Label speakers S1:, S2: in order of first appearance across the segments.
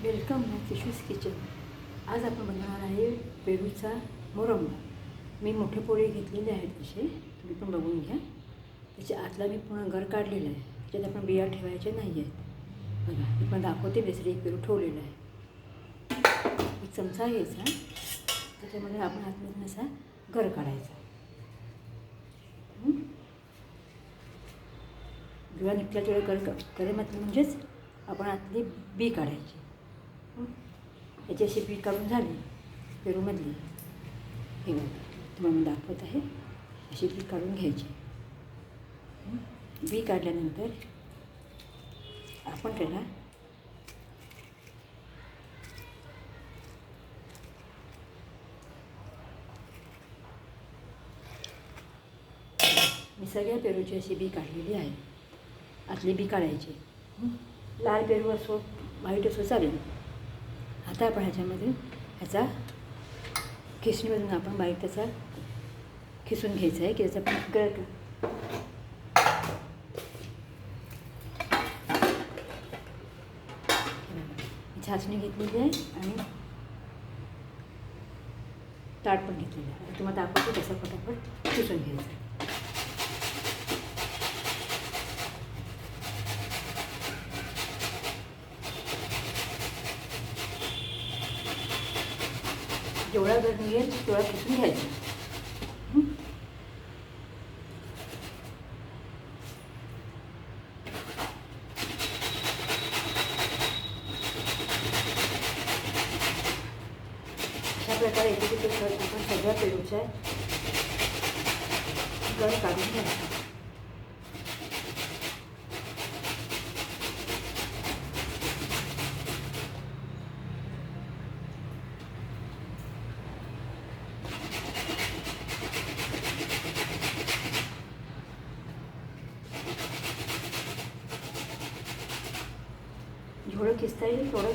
S1: Welcome किशूस kitchen. आज आपण बनवणार आहे पेरूचा मुरंबा. मी मोठे पोळे घेतलेले आहेत तसे, तुम्ही पण बघून घ्या. त्याच्या आतला मी पूर्ण गर काढलेला आहे. त्याच्यात आपण बिया ठेवायचे नाही आहेत. बघा मी पण दाखवते. बेसरी एक पेरू ठेवलेला आहे. एक चमचा घ्यायचा, त्याच्यामध्ये आपण आतमधून असा गर काढायचा. बिया निघल्या तेवढं गर म्हटलं म्हणजेच आपण आतली बी काढायची. याची अशी बी काढून झाली पेरूमधली. हे बघा तुम्हाला दाखवत आहे. अशी बी काढून घ्यायची. बी काढल्यानंतर आपण त्याला मी सगळ्या पेरूची अशी बी काढलेली आहे. आतली बी काढायची. लाल पेरू असो व्हाईट असो चालेल. आता आपण ह्याच्यामध्ये ह्याचा खिसणीमधून आपण बारीक त्याचा खिसून घ्यायचा आहे की त्याचा आपण छाचणी घेतलेली आहे आणि ताट पण घेतलेलं आहे. तुम्हाला दाखवतो तसा फटाफट खिसून घ्यायचा. जेवढा घर निघेल तेवढा खिसून घ्यायचा. अशा प्रकारे एक आपण सगळ्या पेरूच्या गर काढून घ्यायचा. जेवढं खिसता येईल तेवढं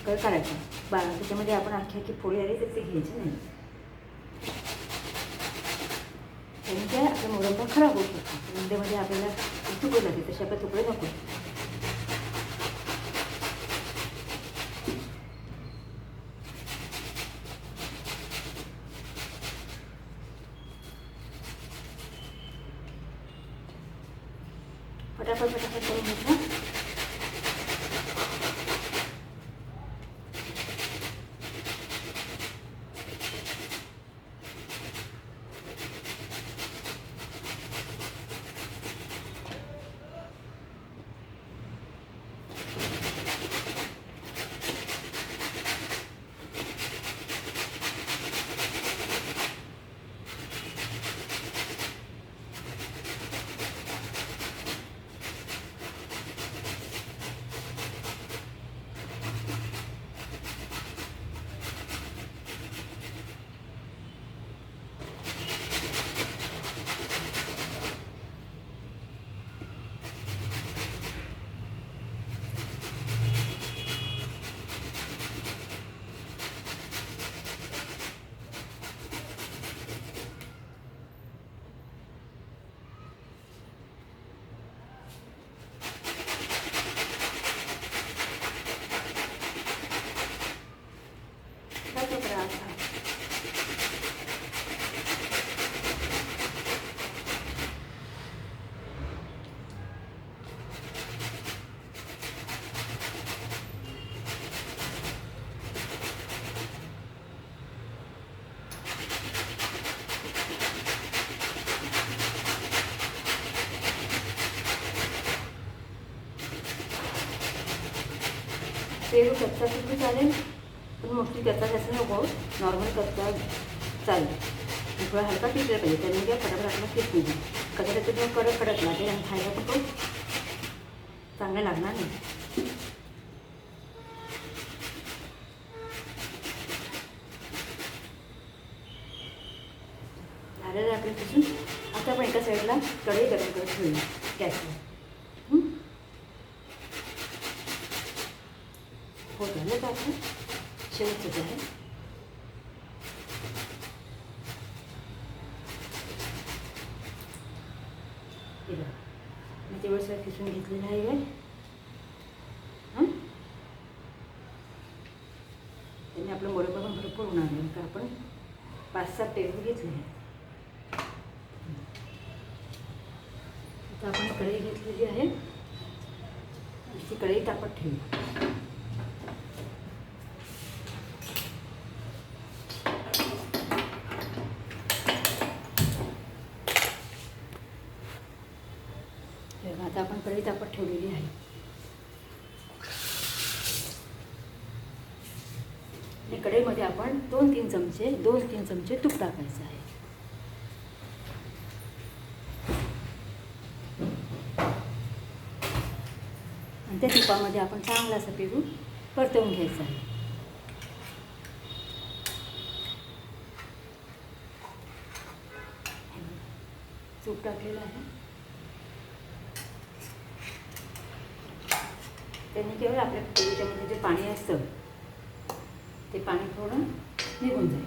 S1: गर काढायचं. त्याच्यामध्ये आपण अख्खी पोळी आली तर ते घ्यायची नाही. त्यामुळे काय आपला मुरंबा खराब होऊ शकतो. मध्ये आपल्याला तुकडे लागेल तसे आपले तुकडे नको. फटाफट करून घेतला. पेरू कच्चा सुद्धा चालेल, पण मोस्टली कच्चा जास्त नको. नॉर्मल कच्चा चालेल. थोडा हलका पिसला पाहिजे. त्याने काय फटाफट आपला पीस नाही. कच्चा त्याचं कडक लागेल आणि खायला पण तो चांगला लागणार नाही. झालेलं आपलं पिसून. आता आपण एका साईडला कढई गरम करत ठेवूया गॅसवर. हो झालं तर आपण शेवटचं आहे. मी तेवढं खिसून घेतलेलं आहे. त्याने आपलं मोरंबा पण भरपूर होणार आहे. तर आपण 5-6 पेरू घेतले आहेत. आता आपण कढई घेतलेली आहे. ती कढई तापत ठेवू. आता आपण कढई तापत ठेवलेली आहे. आणि कढईमध्ये आपण 2-3 चमचे तूप टाकायचं आहे. आणि त्या तुपामध्ये आपण चांगला असा पेरू परतवून घ्यायचा आहे. तूप टाकलेलं आहे. त्यांनी केवळ आपल्या पेरूच्यामध्ये जे पाणी असतं ते पाणी थोडं निघून जाईल.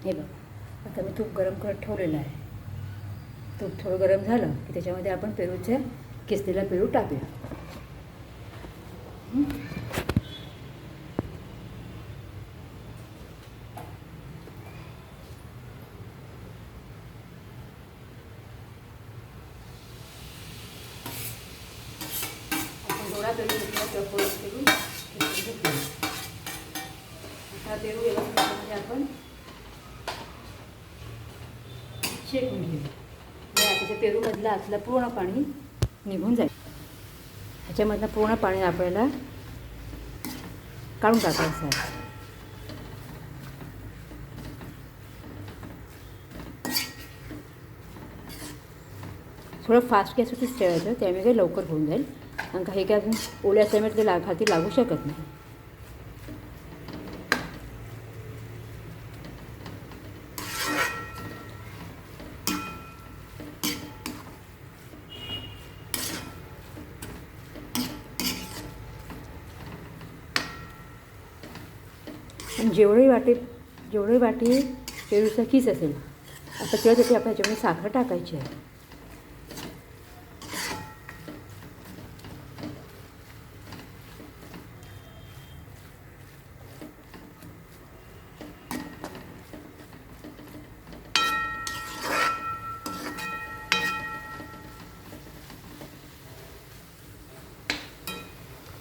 S1: हे बघा, आता मी तूप गरम करत ठेवलेलं आहे. तूप थोडं गरम झालं की त्याच्यामध्ये आपण पेरूचे किसलेला पेरू टाकूया. थोडा पेरू घेतला चपोळी पेरू घेतला. आता पेरू व्यवस्थितमध्ये आपण शेकून घेऊ. आता त्या पेरूमधलं आतलं पूर्ण पाणी निघून जाईल. ह्याच्यामधलं पूर्ण पाणी आपल्याला काढून टाकायचं आहे. थोडं फास्ट गॅसवरतीच ठेवायचं, त्यामुळे काही लवकर होऊन जाईल. आणि काही काय अजून ओल्या असल्यामुळे ते हाती लागू शकत नाही. आणि जेवढी वाटी पेरूचा किस असेल आता त्यासाठी आपण ह्याच्यामध्ये साखर टाकायची आहे.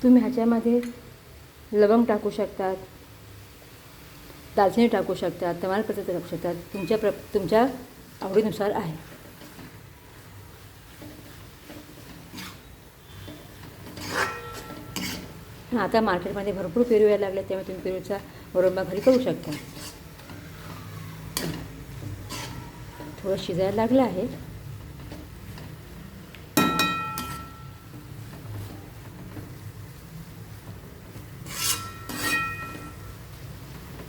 S1: तुम्ही ह्याच्यामध्ये लवंग टाकू शकतात, दालचिनी टाकू शकतात, तमालपत्र टाकू शकतात. तुमच्या आवडीनुसार आहे. आता मार्केटमध्ये भरपूर पेरू यायला लागले, त्यामुळे तुम्ही पेरूचा मोरंबा घरी करू शकता. थोडं शिजायला लागलं आहे.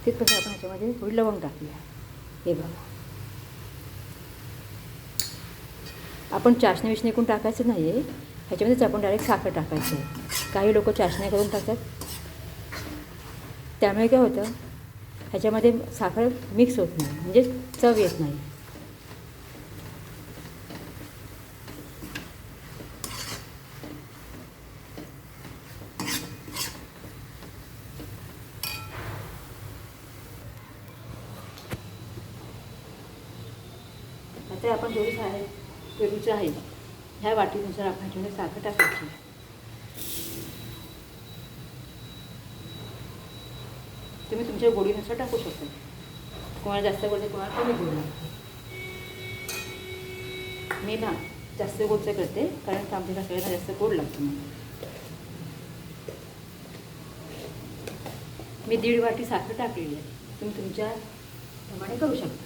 S1: तिथपासून आपण ह्याच्यामध्ये थोडी लवंग टाकूया. हे बघा, आपण चाशणी विषणी करून टाकायचं नाही आहे. ह्याच्यामध्येच आपण डायरेक्ट साखर टाकायचं आहे. काही लोक चाशण्या करून टाकतात, त्यामुळे काय होतं ह्याच्यामध्ये साखर मिक्स होत नाही, म्हणजे चव येत नाही. आता आपण जेवढी आहे पेरूचं आहे ह्या वाटीनुसार आपण ह्याच्यामध्ये साखर टाकायची. तुम्ही तुमच्या गोडीनुसार टाकू शकता. कोणाला जास्त गोड कोणाला कमी गोड लागते. मी ना जास्त गोडचं करते, कारण आमच्या सगळ्यांना जास्त गोड लागतं. मी 1.5 वाटी साखर टाकलेली आहे. तुम्ही तुमच्या प्रमाणे करू शकता.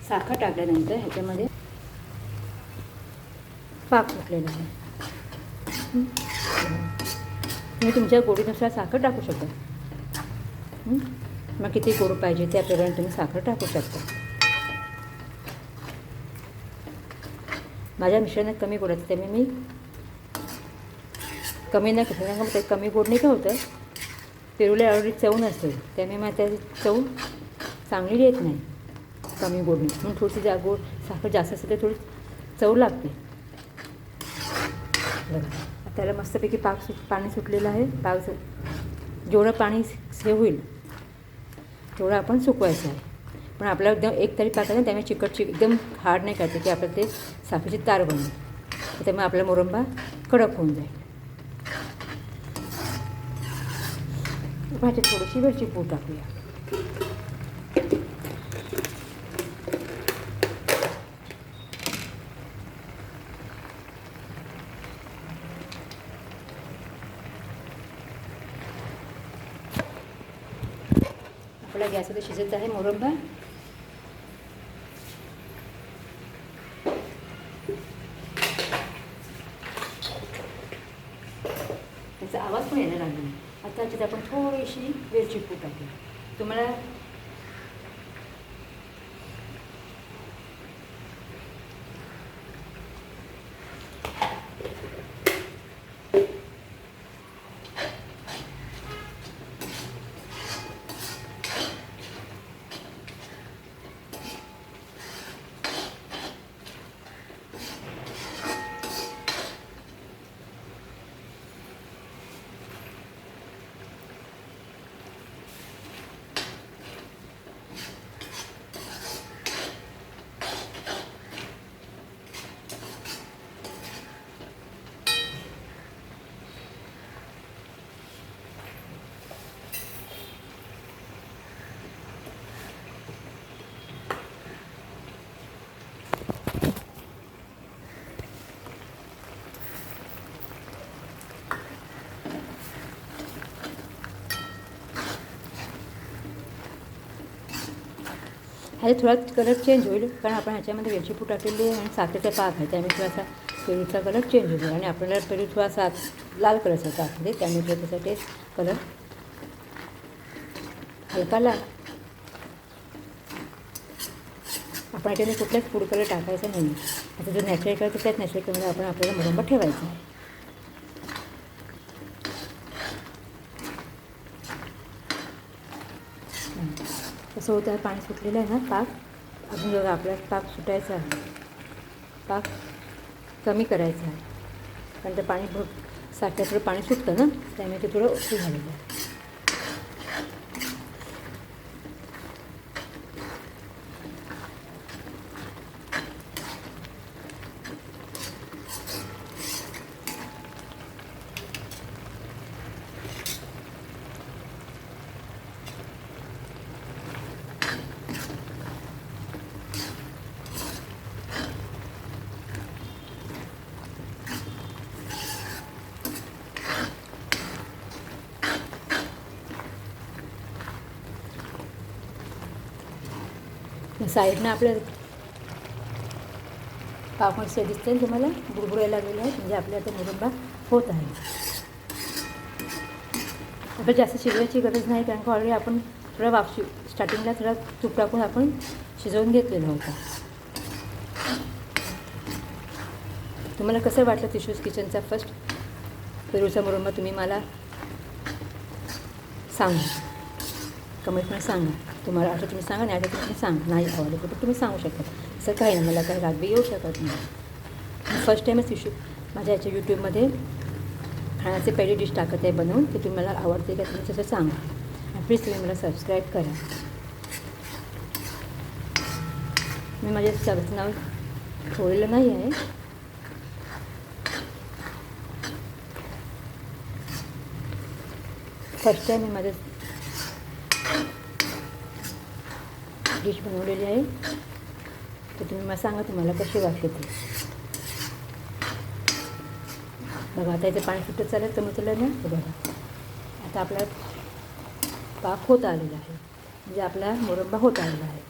S1: साखर टाकल्यानंतर ह्याच्यामध्ये पाक फुटलेला आहे. तुम्ही तुमच्या गोडीनुसार साखर टाकू शकता. मग किती गोड पाहिजे त्याप्रमाणे तुम्ही साखर टाकू शकता. माझ्या मिश्रणात कमी गोड असते त्यामुळे मी कमी नाही करते, कारण ते कमी गोड नाही का होतं, पेरूला ऑलरेडी चव नसते, त्यामुळे मग त्याची चव चांगली येत नाही कमी गोडणी. म्हणून थोडीशी गोड साखर जास्त असेल तर थोडी चव लागते. बरं, त्याला मस्तपैकी पाणी सुटलेलं आहे. जेवढं पाणी हे होईल तेवढं आपण सुकवायचं आहे. पण आपल्याला एकदम एक तरी पाकायचं, त्यामुळे चिकटची एकदम हार्ड नाही करायचं की आपल्याला ते साखरेची तार बनेल, त्यामुळे आपला मोरंबा कडक होऊन जाईल. भाज्यात थोडीशी वेलची पूड टाकूया. आपला गॅसवर शिजत आहे मोरंबा. त्याचा आवाज पण यायला लागला. आता याच्यात आपण थोडीशी वेलची पूड टाकू. तुम्हाला ह्याचा थोडा कलर चेंज होईल, कारण आपण ह्याच्यामध्ये वेलची पूड टाकलेली आहे आणि साखरेचा पाक आहे, त्यामुळे थोडासा पेरूचा कलर चेंज होईल. आणि आपल्याला पेरू थोडासा लाल कलरचा टाकते, त्यामुळे त्यासाठी कलर हलका लाल. आपण याच्यामध्ये कुठल्याच फूड कलर टाकायचा नाही. आता जो नॅचरल कलर त्याच नॅचरल कलरमध्ये आपण आपल्याला मोरंबा ठेवायचा आहे. कसं होतं, पाणी सुटलेलं आहे ना, पाक अजून जेव्हा आपल्याला पाक सुटायचा आहे, पाक कमी करायचा आहे, कारण ते पाणी साखरेत थोडं पाणी सुटतं ना, त्यामुळे ते थोडं ओझं झालेलं आहे. साईडनं आपल्या पापड दिसते तुम्हाला बुडबुडायला लागलेलं आहे, म्हणजे आपल्या आता मोरंबा होत आहे. आता जास्त शिजवायची गरज नाही, कारण का ऑलरेडी आपण थोडा स्टार्टिंगला थोडा तूप टाकून आपण शिजवून घेतलेला होता. तुम्हाला कसं वाटलं तिशूज किचनचा फर्स्ट पेरूचा मोरंबा? तुम्ही मला सांगा, कमेंटमध्ये सांगा. तुम्हाला असं तुम्ही सांगा, नाही तर तुम्ही सांगा, नाही आवडलं पण तुम्ही सांगू शकता. असं काही नाही, मला काही रागबी येऊ शकत नाही. फर्स्ट टाईमच माझ्या याच्या यूट्यूबमध्ये खाण्याचे पहिली डिश टाकत आहे बनवून, ते तुम्ही मला आवडते का तुम्ही तसं सांगा. आणि प्लीज तुम्ही मला सबस्क्राईब करा. मी माझ्या चॅनलचं नाव ठेवलेलं नाही आहे. फर्स्ट टाईम मी माझं डिश बनवलेली आहे, तर तुम्ही मला सांगा तुम्हाला कशी वाटते ती. बघा आता इथे पाणी सुटत चालेल, कमी चालेल ना, तर बघा आता आपला पाक होत आलेला आहे, म्हणजे आपला मोरंबा होत आलेला आहे.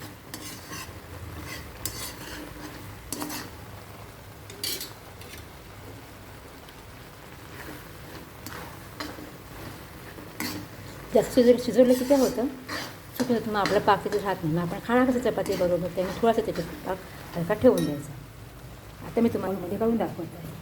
S1: जास्त शिजवलं की काय होतं, चुकलं तर मग आपला पाक तिथे राहत नाही. मग आपण खाणार कसं चपाती बरोबर त्यामुळे थोडासा त्याच्यात पाक हलका ठेवून द्यायचा. आता मी तुम्हाला मध्ये काढून दाखवत आहे.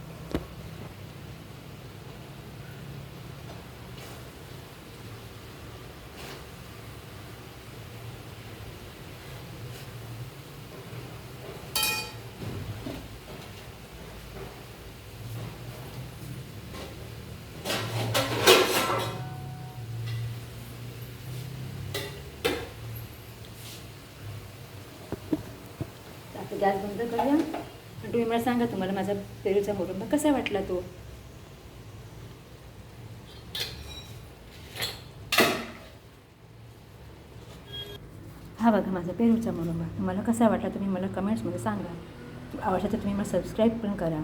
S1: आता गॅस बंद करूया आणि तुम्ही मला सांगा तुम्हाला माझा पेरूचा मोरंबा कसा वाटला तो. हा बघा माझा पेरूचा मोरंबा तुम्हाला कसा वाटला तुम्ही मला कमेंट्समध्ये सांगा. आवडला तर तुम्ही मला सबस्क्राईब पण करा.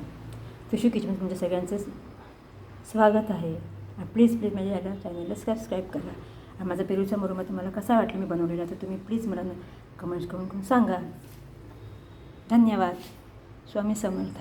S1: तुषू किचन तुमच्या सगळ्यांचं स्वागत आहे. प्लीज माझ्या याला चॅनलला सबस्क्राईब करा. आणि माझा पेरूचा मोरंबा तुम्हाला कसा वाटला मी बनवलेला तर तुम्ही प्लीज मला कमेंट्स करून सांगा. धन्यवाद. स्वामी समर्थ.